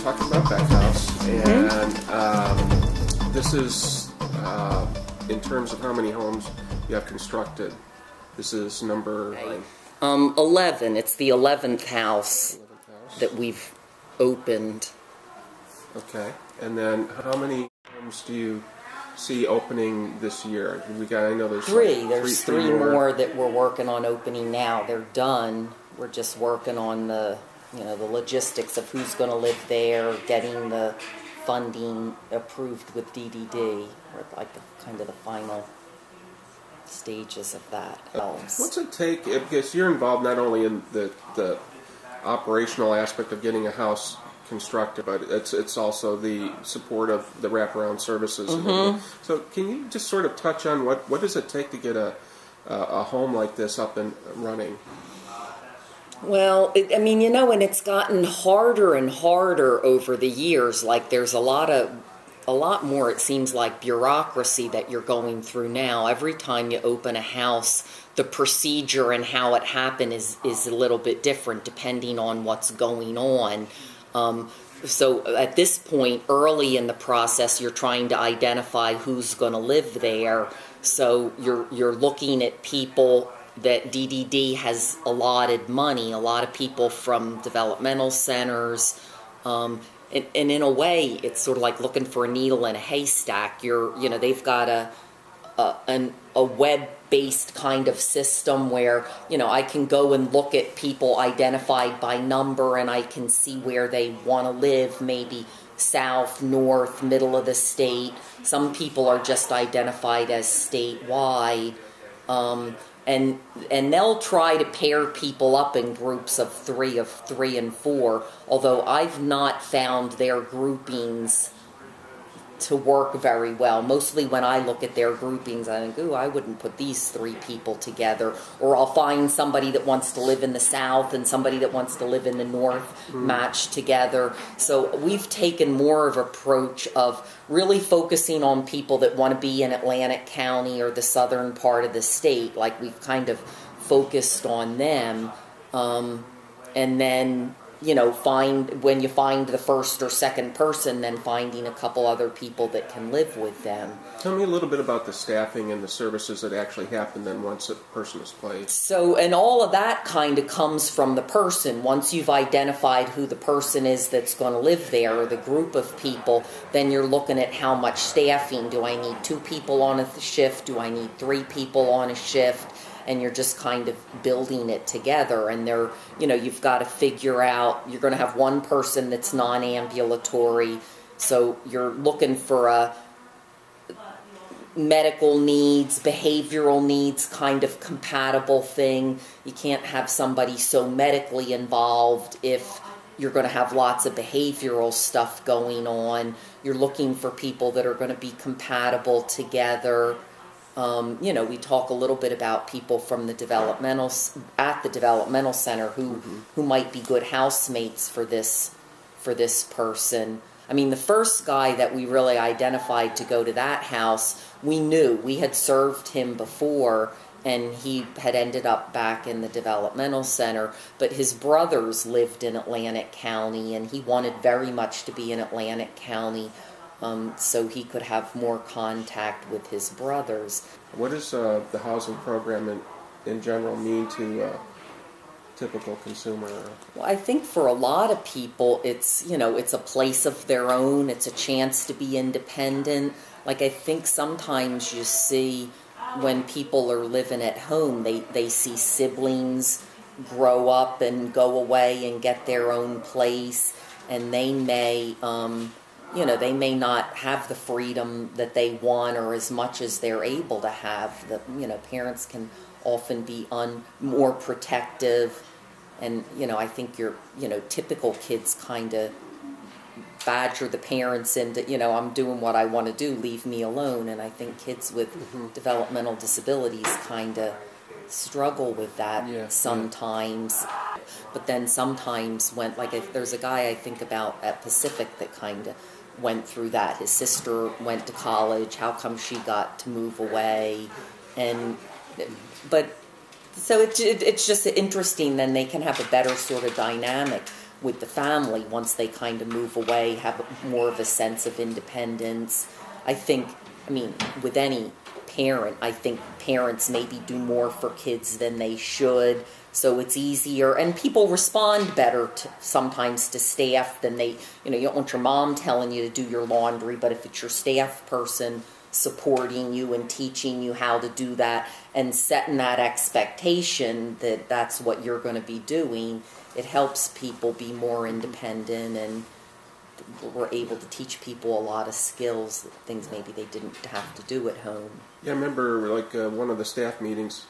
talking about Beck House, and this is in terms of how many homes you have constructed. This is number 11. It's the 11th house that we've opened. Okay, and then how many homes do you see opening this year? I know there's three. There's three more that we're working on opening now. They're done. We're just working on the logistics of who's going to live there, getting the funding approved with DDD. We're like the final stages of that. What's it take? Because you're involved not only in the operational aspect of getting a house constructed, but it's also the support of the wraparound services. Mm-hmm. So can you just sort of touch on what does it take to get a home like this up and running? Well, and it's gotten harder and harder over the years. Like there's a lot more, it seems like, bureaucracy that you're going through now. Every time you open a house, the procedure and how it happened is a little bit different depending on what's going on. So at this point, early in the process, you're trying to identify who's going to live there. So you're looking at people that DDD has allotted money, a lot of people from developmental centers. And in a way, it's sort of like looking for a needle in a haystack. They've got a web-based kind of system where, I can go and look at people identified by number and I can see where they want to live, maybe south, north, middle of the state. Some people are just identified as statewide. And they'll try to pair people up in groups of three and four, although I've not found their groupings to work very well. Mostly when I look at their groupings, I think, I wouldn't put these three people together. Or I'll find somebody that wants to live in the south and somebody that wants to live in the north matched together. So we've taken more of an approach of really focusing on people that want to be in Atlantic County or the southern part of the state. Like we've kind of focused on them. And then when you find the first or second person, then finding a couple other people that can live with them. Tell me a little bit about the staffing and the services that actually happen then once a person is placed. So, and all of that kind of comes from the person. Once you've identified who the person is that's going to live there or the group of people, then you're looking at how much staffing. Do I need 2 people on a shift? Do I need 3 people on a shift? And you're just kind of building it together. And you've got to figure out, you're going to have one person that's non-ambulatory. So you're looking for a medical needs, behavioral needs kind of compatible thing. You can't have somebody so medically involved if you're going to have lots of behavioral stuff going on. You're looking for people that are going to be compatible together. We talk a little bit about people from the developmental center who might be good housemates for this person. I mean, the first guy that we really identified to go to that house, we had served him before, and he had ended up back in the developmental center. But his brothers lived in Atlantic County, and he wanted very much to be in Atlantic County. So he could have more contact with his brothers. What does the housing program in general mean to a typical consumer? Well, I think for a lot of people, it's a place of their own. It's a chance to be independent. Like I think sometimes you see when people are living at home, they see siblings grow up and go away and get their own place, and they may they may not have the freedom that they want or as much as they're able to have. Parents can often be more protective, and I think your typical kids kind of badger the parents into I'm doing what I want to do, leave me alone. And I think kids with developmental disabilities kind of struggle with that sometimes. But then sometimes there's a guy I think about at Pacific that kind of went through that. His sister went to college. How come she got to move away? But so it's just interesting. Then they can have a better sort of dynamic. with the family once they kind of move away, have more of a sense of independence. I think, I mean, with any parent, I think parents maybe do more for kids than they should, so it's easier, and people respond better sometimes to staff than they, you know, you don't want your mom telling you to do your laundry, but if it's your staff person supporting you and teaching you how to do that and setting that expectation that that's what you're going to be doing, it helps people be more independent, and we're able to teach people a lot of skills, things maybe they didn't have to do at home. Yeah, I remember like one of the staff meetings,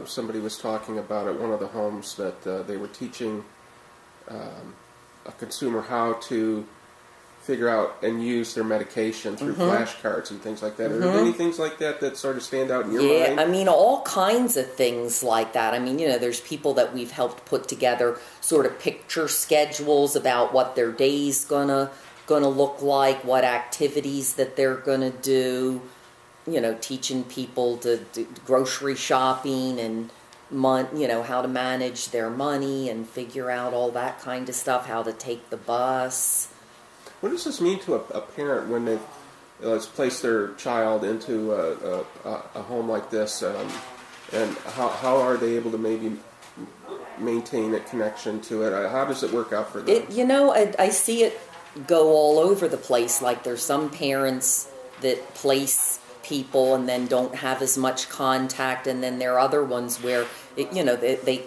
somebody was talking about at one of the homes that they were teaching a consumer how to figure out and use their medication through flashcards and things like that. Are there any things like that that sort of stand out in your mind? Yeah, I mean, all kinds of things like that. I mean, you know, there's people that we've helped put together sort of picture schedules about what their day's gonna look like, what activities that they're gonna do. You know, teaching people to do grocery shopping and you know, how to manage their money and figure out all that kind of stuff, how to take the bus. What does this mean to a parent when they let's place their child into a home like this, and how are they able to maybe maintain a connection to it? How does it work out for them? You know, I see it go all over the place. Like there's some parents that place people and then don't have as much contact, and then there are other ones where, you know, they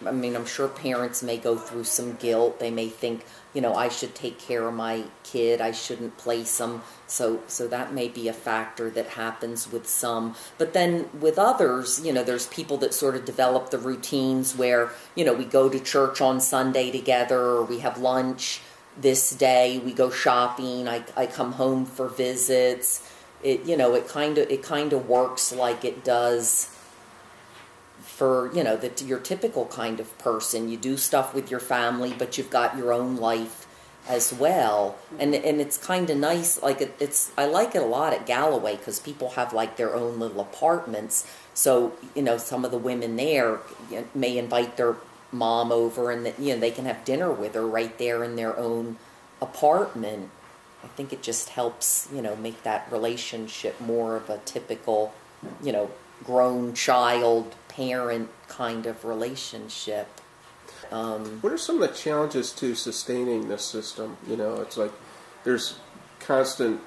I mean, I'm sure parents may go through some guilt. They may think, you know, I should take care of my kid. I shouldn't place them. So that may be a factor that happens with some. But then with others, you know, there's people that sort of develop the routines where, you know, we go to church on Sunday together, or we have lunch this day, we go shopping, I come home for visits. You know, it kind of works like it does for, you know, your typical kind of person. You do stuff with your family, but you've got your own life as well, and it's kind of nice. Like I like it a lot at Galloway because people have like their own little apartments. So, you know, some of the women there may invite their mom over, and you know, they can have dinner with her right there in their own apartment. I think it just helps, you know, make that relationship more of a typical, you know, grown child parent kind of relationship. What are some of the challenges to sustaining this system? You know, it's like there's constant,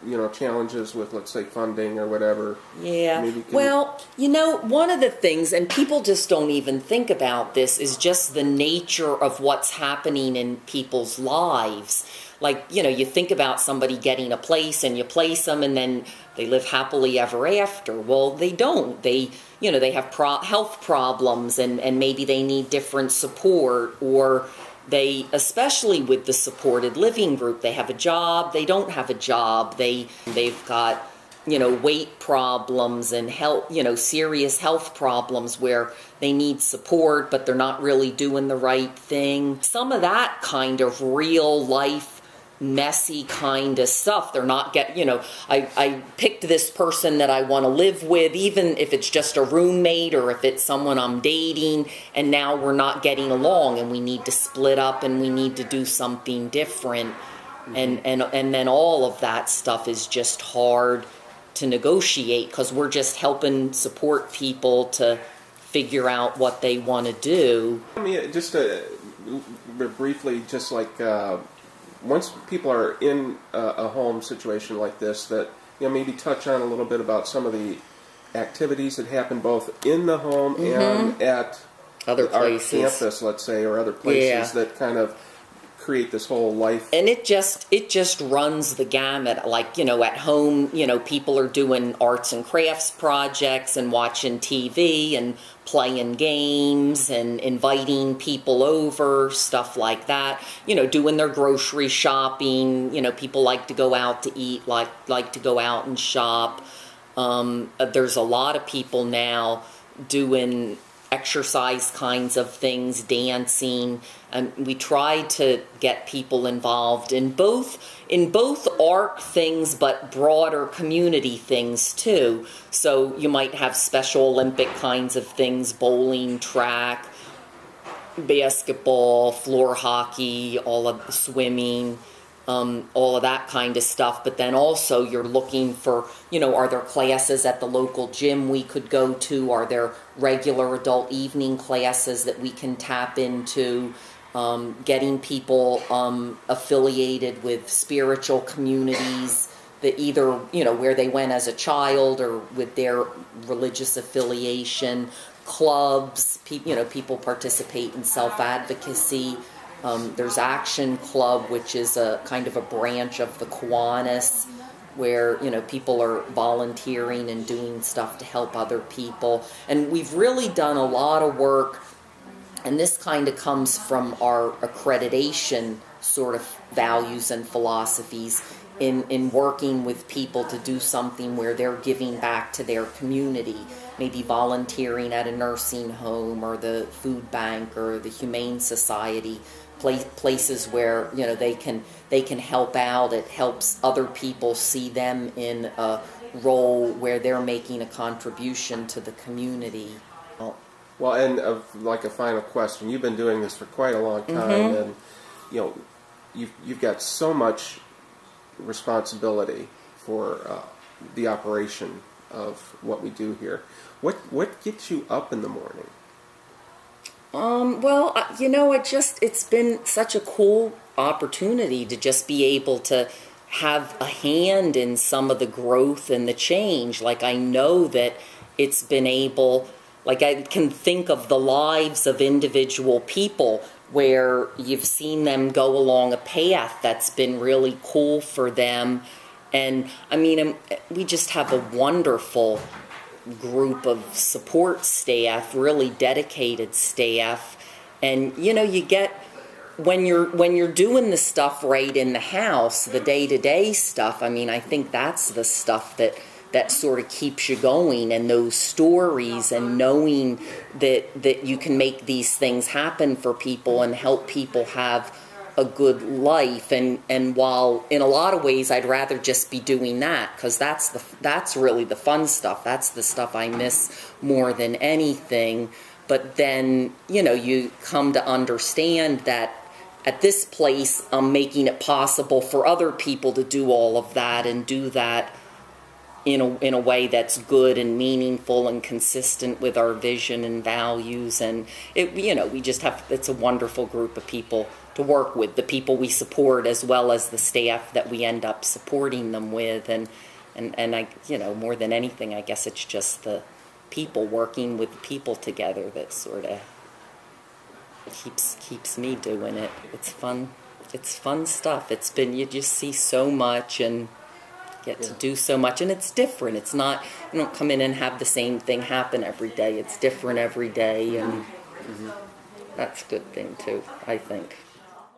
you know, challenges with, let's say, funding or whatever. Yeah. Well, you know, one of the things, and people just don't even think about this, is just the nature of what's happening in people's lives. Like, you know, you think about somebody getting a place and you place them and then they live happily ever after. Well, they don't. They, you know, they have health problems and maybe they need different support, or they, especially with the supported living group, they have a job, they don't have a job, they've got, you know, weight problems and health, you know, serious health problems where they need support, but they're not really doing the right thing. Some of that kind of real life messy kind of stuff. They're not you know, I picked this person that I want to live with, even if it's just a roommate or if it's someone I'm dating, and now we're not getting along and we need to split up and we need to do something different. And then all of that stuff is just hard to negotiate because we're just helping support people to figure out what they want to do. I mean, just briefly, just like once people are in a home situation like this, that, you know, maybe touch on a little bit about some of the activities that happen both in the home and at other places, our campus, let's say, or other places that kind of create this whole life. And it just runs the gamut. Like, you know, at home, you know, people are doing arts and crafts projects and watching TV and playing games and inviting people over, stuff like that. You know, doing their grocery shopping. You know, people like to go out to eat, like to go out and shop. There's a lot of people now doing exercise kinds of things, dancing, and we try to get people involved in both art things, but broader community things too. So you might have Special Olympic kinds of things, bowling, track, basketball, floor hockey, all of the swimming, all of that kind of stuff. But then also you're looking for, are there classes at the local gym we could go to? Are there regular adult evening classes that we can tap into? Getting people affiliated with spiritual communities that either, where they went as a child or with their religious affiliation, clubs, people participate in self-advocacy. There's Action Club, which is a kind of a branch of the Kiwanis, where people are volunteering and doing stuff to help other people. And we've really done a lot of work, and this kind of comes from our accreditation sort of values and philosophies in working with people to do something where they're giving back to their community, maybe volunteering at a nursing home or the food bank or the Humane Society, places where they can help out. It helps other people see them in a role where they're making a contribution to the community. Well, and like a final question, you've been doing this for quite a long time, and you've got so much responsibility for the operation of what we do here. What gets you up in the morning? Well, it's been such a cool opportunity to just be able to have a hand in some of the growth and the change. Like, I know that it's been able, like, I can think of the lives of individual people where you've seen them go along a path that's been really cool for them. And I mean, we just have a wonderful group of support staff, really dedicated staff. And you get, when you're doing the stuff right in the house, the day-to-day stuff, I mean, I think that's the stuff that sort of keeps you going, and those stories, and knowing that you can make these things happen for people and help people have a good life. And while in a lot of ways I'd rather just be doing that, because that's really the fun stuff. That's the stuff I miss more than anything. But then you come to understand that at this place I'm making it possible for other people to do all of that, and do that in a way that's good and meaningful and consistent with our vision and values. And we just have, it's a wonderful group of people to work with, the people we support as well as the staff that we end up supporting them with. And I, more than anything, I guess it's just the people working with people together that sort of keeps me doing it. It's fun. It's fun stuff. It's been, you just see so much and get to do so much, and it's different. It's not, you don't come in and have the same thing happen every day. It's different every day, and that's a good thing too, I think.